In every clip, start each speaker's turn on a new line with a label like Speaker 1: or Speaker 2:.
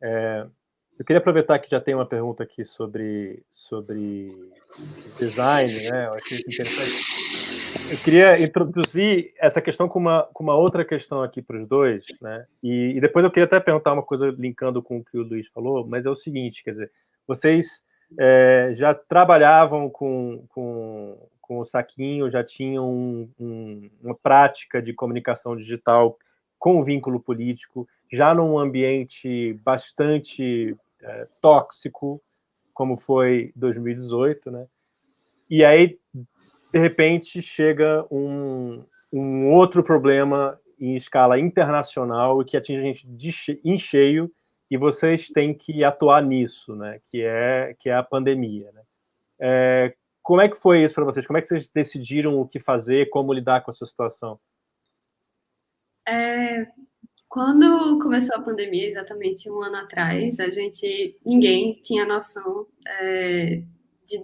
Speaker 1: Eu queria aproveitar que já tem uma pergunta aqui sobre design, né? Eu achei isso interessante. Eu queria introduzir essa questão com uma outra questão aqui para os dois, né? E depois eu queria até perguntar uma coisa linkando com o que o Luiz falou, mas é o seguinte, quer dizer, vocês já trabalhavam com o Saquinho, já tinham uma prática de comunicação digital com vínculo político, já num ambiente bastante tóxico, como foi 2018, né? E aí, de repente, chega um outro problema em escala internacional e que atinge a gente em cheio, e vocês têm que atuar nisso, né? Que é a pandemia, né? Como é que foi isso para vocês? Como é que vocês decidiram o que fazer, como lidar com essa situação?
Speaker 2: Quando começou a pandemia, exatamente um ano atrás, ninguém tinha noção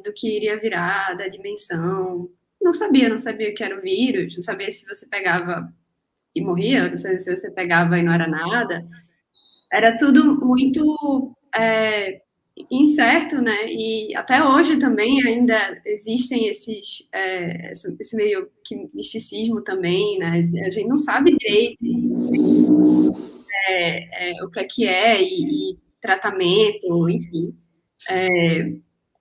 Speaker 2: do que iria virar, da dimensão. Não sabia o que era o vírus, não sabia se você pegava e morria, não sabia se você pegava e não era nada. Era tudo muito incerto, né? E até hoje também ainda existem esse meio que misticismo também, né? A gente não sabe direito o que é e tratamento, enfim.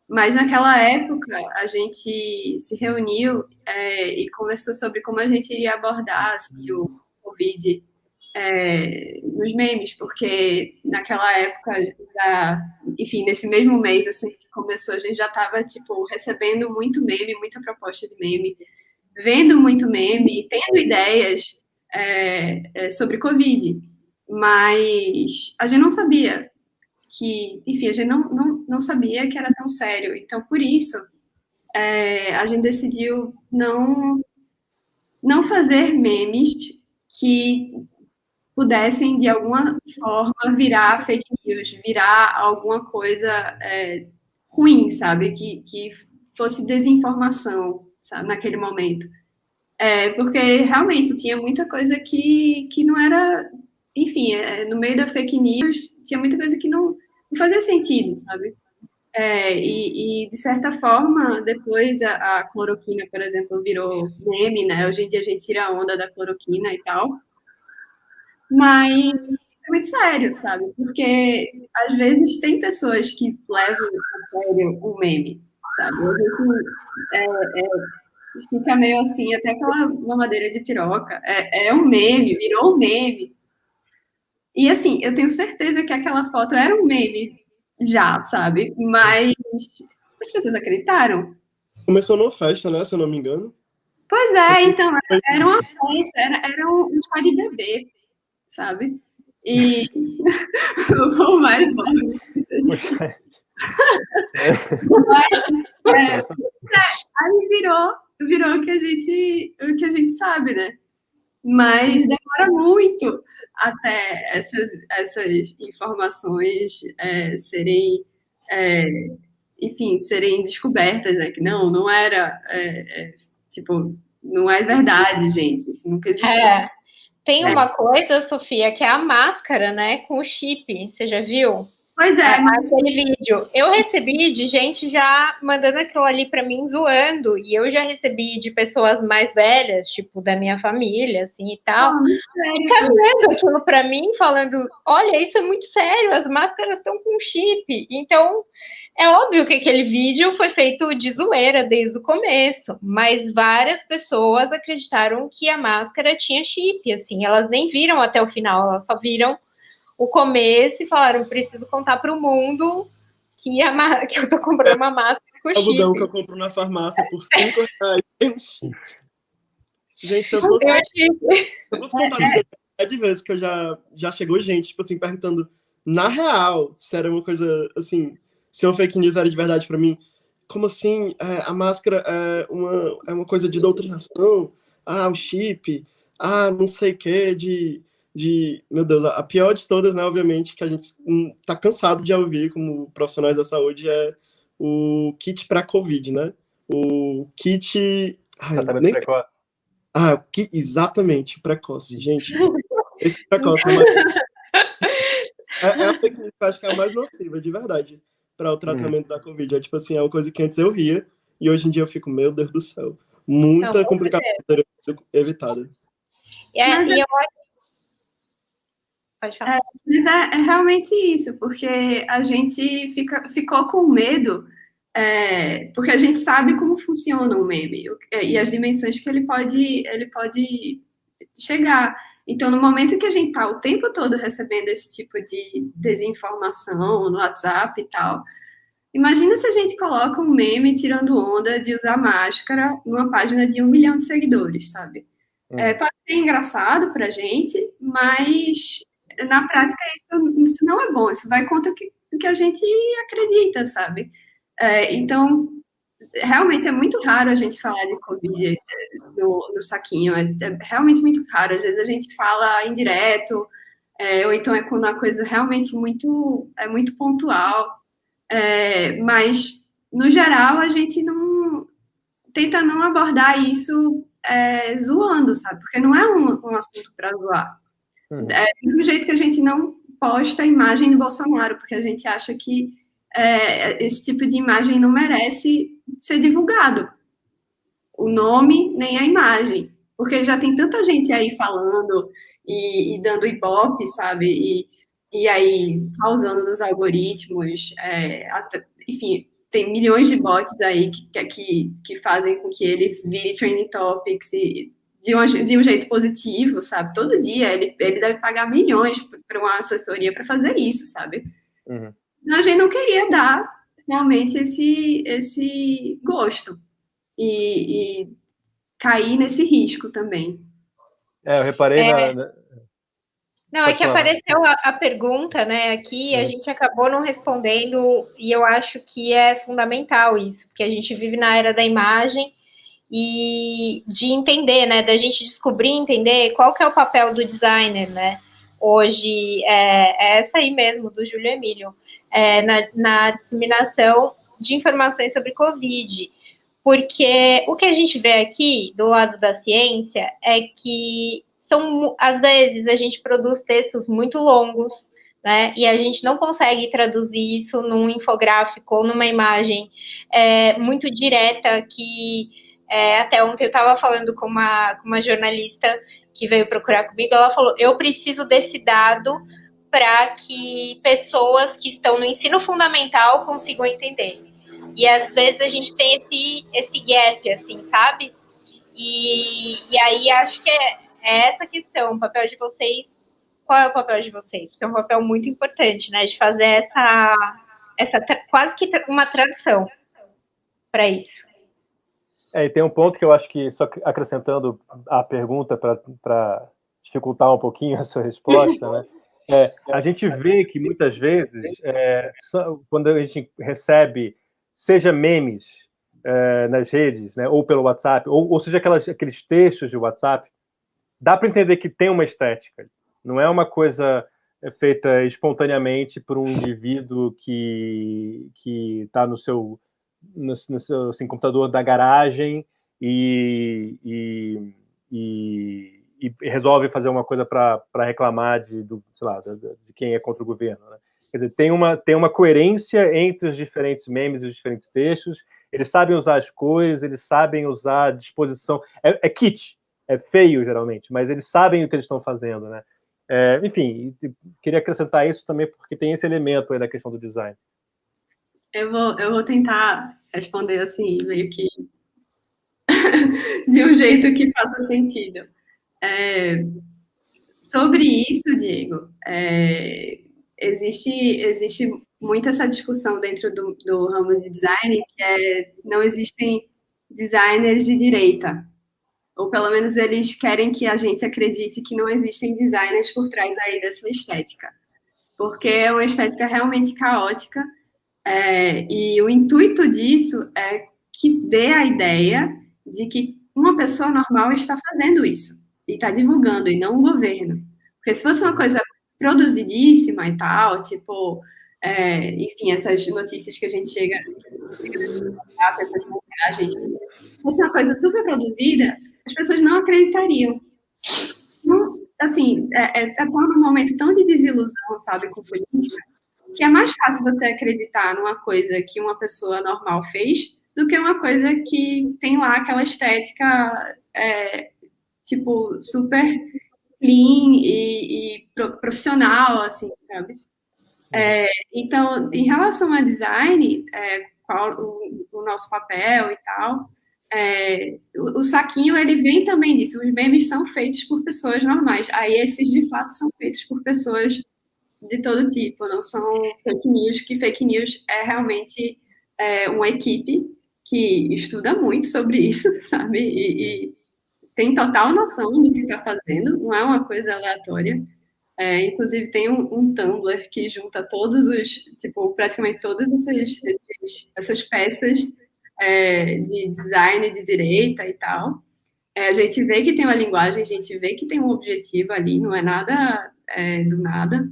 Speaker 2: Mas naquela época a gente se reuniu e conversou sobre como a gente iria abordar assim, o Covid nos memes, porque naquela época, enfim, nesse mesmo mês assim que começou, a gente já estava tipo recebendo muito meme, muita proposta de meme, vendo muito meme, tendo ideias sobre Covid, mas a gente não sabia enfim, a gente não sabia que era tão sério. Então, por isso, a gente decidiu não fazer memes que pudessem, de alguma forma, virar fake news, virar alguma coisa ruim, sabe? Que fosse desinformação, sabe? Naquele momento. Porque realmente tinha muita coisa que não era. Enfim, no meio da fake news, tinha muita coisa que não fazia sentido, sabe? De certa forma, depois a cloroquina, por exemplo, virou meme, né? Hoje em dia a gente tira a onda da cloroquina e tal. Mas isso é muito sério, sabe? Porque às vezes tem pessoas que levam a sério o meme, sabe? A gente fica meio assim, até aquela mamadeira de piroca. É um meme, virou um meme. E assim, eu tenho certeza que aquela foto era um meme já, sabe? Mas as pessoas acreditaram.
Speaker 3: Começou numa festa, né? Se eu não me engano.
Speaker 2: Pois é, então, era uma festa, era um chá de bebê, sabe? E o mais bom aí virou o que a gente sabe, né? Mas demora muito até essas informações serem, enfim, serem descobertas, né? Que não era, tipo, não é verdade, gente. Isso nunca existiu.
Speaker 4: Tem uma coisa, Sofia, que é a máscara, né? Com o chip. Você já viu?
Speaker 2: Pois é.
Speaker 4: Aquele vídeo. Eu recebi de gente já mandando aquilo ali para mim, zoando. E eu já recebi de pessoas mais velhas, tipo, da minha família, assim, e tal. Encaminhando aquilo para mim, falando, olha, isso é muito sério, as máscaras estão com chip. Então, é óbvio que aquele vídeo foi feito de zoeira desde o começo. Mas várias pessoas acreditaram que a máscara tinha chip, assim. Elas nem viram até o final, elas só viram o começo e falaram, preciso contar para o mundo que eu tô comprando uma máscara com chip.
Speaker 3: Algodão que eu compro na farmácia por R$5. Gente, se eu fosse contar de vezes que eu já chegou gente, tipo assim, perguntando na real se era uma coisa, assim, se uma fake news era de verdade pra mim. Como assim? A máscara é uma coisa de doutrinação? O chip? Não sei o que, meu Deus, a pior de todas, né, obviamente, que a gente tá cansado de ouvir como profissionais da saúde é o kit para Covid, né? O kit...
Speaker 1: Tratamento precoce.
Speaker 3: Exatamente, precoce, gente. Esse precoce, É a fake news que eu acho que é a mais nociva, de verdade, para o tratamento da Covid. É tipo assim, é uma coisa que antes eu ria, e hoje em dia eu fico, meu Deus do céu. Muita
Speaker 4: Não, com
Speaker 3: complicação
Speaker 4: certeza.
Speaker 3: evitada.
Speaker 2: Mas
Speaker 4: E eu acho. Pode falar.
Speaker 2: Mas é realmente isso, porque a gente ficou com medo, porque a gente sabe como funciona um meme e as dimensões que ele pode chegar. Então, no momento que a gente está o tempo todo recebendo esse tipo de desinformação no WhatsApp e tal, imagina se a gente coloca um meme tirando onda de usar máscara numa página de 1 milhão de seguidores, sabe? Pode ser engraçado pra gente, mas na prática isso não é bom, isso vai contra o que a gente acredita, sabe? Então, realmente é muito raro a gente falar de Covid no saquinho, é realmente muito raro. Às vezes a gente fala indireto, ou então é quando a coisa realmente muito pontual, mas no geral a gente não tenta não abordar isso zoando, sabe? Porque não é um assunto para zoar. Do mesmo jeito que a gente não posta a imagem do Bolsonaro, porque a gente acha que esse tipo de imagem não merece ser divulgado. O nome, nem a imagem. Porque já tem tanta gente aí falando e dando ibope, sabe? E aí causando nos algoritmos. Enfim, tem milhões de bots aí que fazem com que ele vire trending topics de um jeito positivo, sabe? Todo dia ele deve pagar milhões para uma assessoria para fazer isso, sabe? Então, a gente não queria dar realmente esse gosto e cair nesse risco também.
Speaker 1: Eu reparei
Speaker 4: Não, é que apareceu a pergunta, né, aqui, a gente acabou não respondendo, e eu acho que é fundamental isso, porque a gente vive na era da imagem e de entender, né, da gente descobrir, entender qual que é o papel do designer, né, hoje, é essa aí mesmo, do Júlio Emílio, na disseminação de informações sobre Covid, porque o que a gente vê aqui, do lado da ciência, é que às vezes a gente produz textos muito longos, né? E a gente não consegue traduzir isso num infográfico ou numa imagem muito direta que até ontem eu estava falando com uma jornalista que veio procurar comigo, ela falou, eu preciso desse dado para que pessoas que estão no ensino fundamental consigam entender. E às vezes a gente tem esse gap, assim, sabe? E aí acho que é essa questão, o papel de vocês. Qual é o papel de vocês? Porque é um papel muito importante, né? De fazer essa quase que uma tradução para isso.
Speaker 1: E tem um ponto que eu acho que, só acrescentando a pergunta para dificultar um pouquinho a sua resposta, né? A gente vê que muitas vezes, quando a gente recebe, seja memes nas redes, né, ou pelo WhatsApp, ou seja, aqueles textos de WhatsApp, dá para entender que tem uma estética. Não é uma coisa feita espontaneamente por um indivíduo que está no seu assim, computador da garagem e resolve fazer uma coisa para reclamar de quem é contra o governo, né? Quer dizer, tem uma coerência entre os diferentes memes e os diferentes textos. Eles sabem usar as cores, eles sabem usar a disposição. É kit, é feio geralmente, mas eles sabem o que eles estão fazendo, né? Enfim, queria acrescentar isso também porque tem esse elemento aí da questão do design.
Speaker 2: Eu vou tentar responder assim, meio que de um jeito que faça sentido. Sobre isso, Diego, existe muito essa discussão dentro do ramo de design, que não existem designers de direita, ou pelo menos eles querem que a gente acredite que não existem designers por trás aí dessa estética, porque é uma estética realmente caótica, e o intuito disso é que dê a ideia de que uma pessoa normal está fazendo isso, e está divulgando, e não o governo. Porque se fosse uma coisa produzidíssima e tal, tipo, enfim, essas notícias que a gente chega a essas montagens, se fosse uma coisa super produzida, as pessoas não acreditariam. Não, assim, tá num momento tão de desilusão, sabe, com política, que é mais fácil você acreditar numa coisa que uma pessoa normal fez do que uma coisa que tem lá aquela estética, tipo, super clean e profissional, assim, sabe? Então, em relação a design, qual o nosso papel e tal, o saquinho, ele vem também disso. Os memes são feitos por pessoas normais. Aí, esses, de fato, são feitos por pessoas de todo tipo, não são fake news, que fake news é realmente uma equipe que estuda muito sobre isso, sabe? E tem total noção do que está fazendo, não é uma coisa aleatória. Inclusive, tem um Tumblr que junta todos os, tipo, praticamente todas essas peças de design de direita e tal. A gente vê que tem uma linguagem, a gente vê que tem um objetivo ali, não é nada do nada.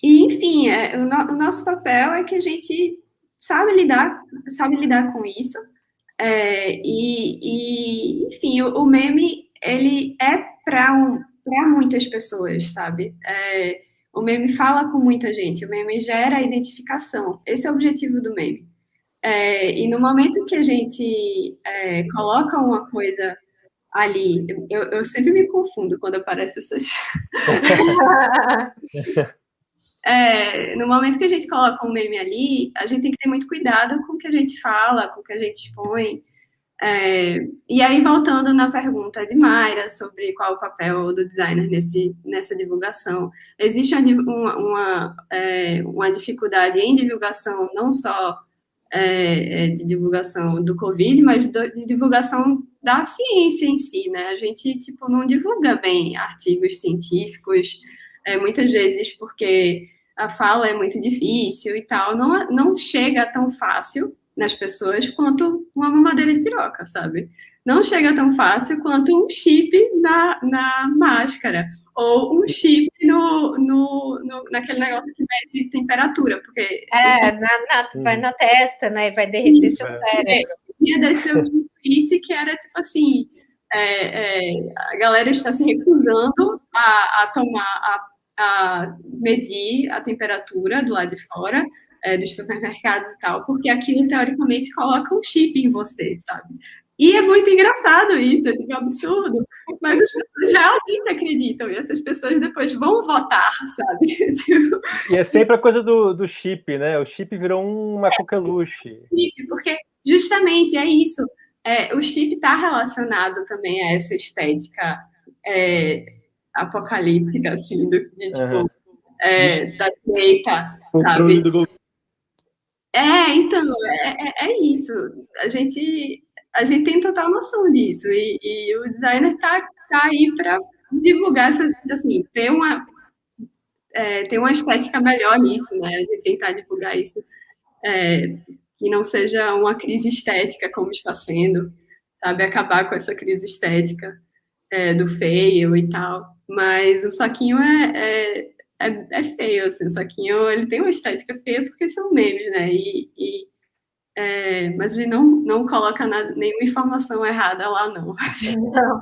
Speaker 2: E, enfim, o nosso papel é que a gente sabe lidar com isso. Enfim, o meme, ele é para muitas pessoas, sabe? O meme fala com muita gente, o meme gera identificação. Esse é o objetivo do meme. E no momento que a gente coloca uma coisa ali, eu sempre me confundo quando aparecem essas... No momento que a gente coloca um meme ali, a gente tem que ter muito cuidado com o que a gente fala, com o que a gente expõe. E aí, voltando na pergunta de Mayra sobre qual o papel do designer nessa divulgação, existe uma dificuldade em divulgação, não só de divulgação do Covid, mas de divulgação da ciência em si, né? A gente, tipo, não divulga bem artigos científicos, muitas vezes porque a fala é muito difícil e tal, não chega tão fácil nas pessoas quanto uma mamadeira de piroca, sabe? Não chega tão fácil quanto um chip na máscara, ou um chip naquele negócio que mede temperatura, porque...
Speaker 4: vai na testa, né? Vai derreter seu cérebro.
Speaker 2: Ia descer um tweet que era tipo assim, a galera está se recusando a medir a temperatura do lado de fora, dos supermercados e tal, porque aquilo, teoricamente, coloca um chip em você, sabe? E é muito engraçado isso, é tipo absurdo, mas as pessoas realmente acreditam, e essas pessoas depois vão votar, sabe? Tipo...
Speaker 1: E é sempre a coisa do chip, né? O chip virou uma coqueluche.
Speaker 2: Porque justamente é isso, o chip está relacionado também a essa estética apocalíptica, assim, tipo, da direita, sabe? Então, é isso. A gente tem total noção disso. E o designer tá aí para divulgar, assim, ter uma estética melhor nisso, né? A gente tentar divulgar isso, que não seja uma crise estética como está sendo, sabe? Acabar com essa crise estética do feio e tal. Mas o saquinho é feio, assim, o saquinho, ele tem uma estética feia porque são memes, né? Mas a gente não coloca nenhuma informação errada lá, não.
Speaker 4: Não.